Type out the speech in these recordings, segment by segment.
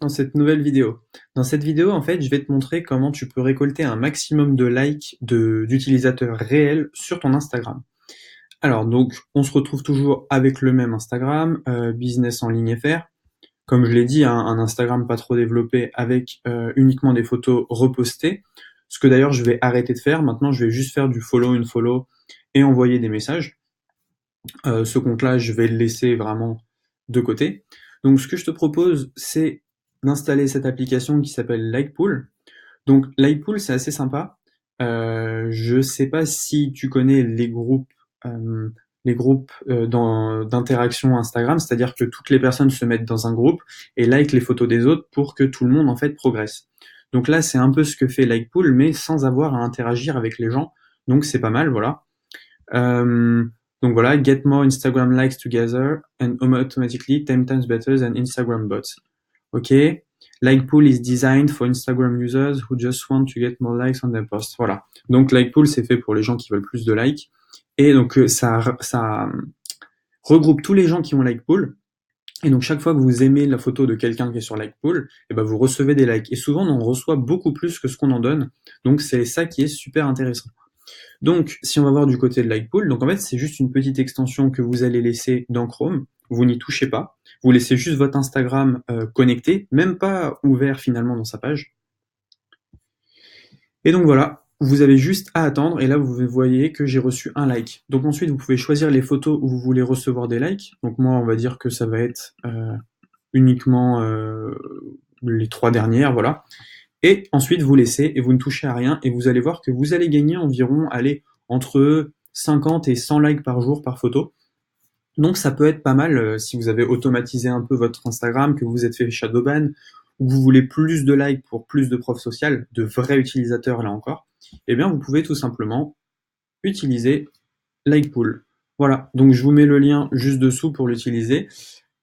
dans cette nouvelle vidéo. Dans cette vidéo, en fait, je vais te montrer comment tu peux récolter un maximum de likes d'utilisateurs réels sur ton Instagram. Alors, donc, on se retrouve toujours avec le même Instagram, Business en ligne FR. Comme je l'ai dit, hein, un Instagram pas trop développé avec uniquement des photos repostées. Ce que d'ailleurs, je vais arrêter de faire. Maintenant, je vais juste faire du follow, une follow et envoyer des messages. Ce compte-là, je vais le laisser vraiment de côté. Donc, ce que je te propose, c'est d'installer cette application qui s'appelle Likepool. Donc, Likepool, c'est assez sympa. Je sais pas si tu connais les groupes d'interaction Instagram, c'est-à-dire que toutes les personnes se mettent dans un groupe et like les photos des autres pour que tout le monde en fait progresse. Donc là, c'est un peu ce que fait Likepool, mais sans avoir à interagir avec les gens. Donc c'est pas mal, voilà. Euh, donc voilà, get more Instagram likes together and automatically 10 times better than Instagram bots. Ok. Likepool is designed for Instagram users who just want to get more likes on their posts. Voilà. Donc Likepool, c'est fait pour les gens qui veulent plus de likes. Et donc ça regroupe tous les gens qui ont Likepool. Et donc chaque fois que vous aimez la photo de quelqu'un qui est sur Likepool, et ben vous recevez des likes. Et souvent on en reçoit beaucoup plus que ce qu'on en donne. Donc c'est ça qui est super intéressant. Donc, si on va voir du côté de Likepool, donc en fait, c'est juste une petite extension que vous allez laisser dans Chrome. Vous n'y touchez pas. Vous laissez juste votre Instagram connecté, même pas ouvert finalement dans sa page. Et donc voilà, vous avez juste à attendre. Et là, vous voyez que j'ai reçu un like. Donc ensuite, vous pouvez choisir les photos où vous voulez recevoir des likes. Donc moi, on va dire que ça va être uniquement les 3 dernières, voilà. Et ensuite, vous laissez et vous ne touchez à rien. Et vous allez voir que vous allez gagner environ, allez, entre 50 et 100 likes par jour par photo. Donc ça peut être pas mal si vous avez automatisé un peu votre Instagram, que vous vous êtes fait shadowban, ou que vous voulez plus de likes pour plus de preuves sociales, de vrais utilisateurs là encore, eh bien vous pouvez tout simplement utiliser Likepool. Voilà, donc je vous mets le lien juste dessous pour l'utiliser,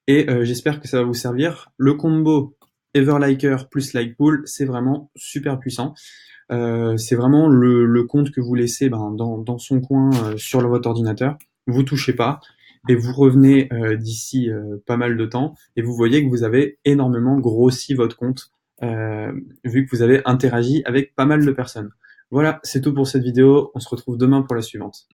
et j'espère que ça va vous servir. Le combo Everliker plus Likepool, c'est vraiment super puissant. C'est vraiment le compte que vous laissez dans son coin sur votre ordinateur. Vous touchez pas et vous revenez d'ici pas mal de temps et vous voyez que vous avez énormément grossi votre compte vu que vous avez interagi avec pas mal de personnes. Voilà, c'est tout pour cette vidéo. On se retrouve demain pour la suivante.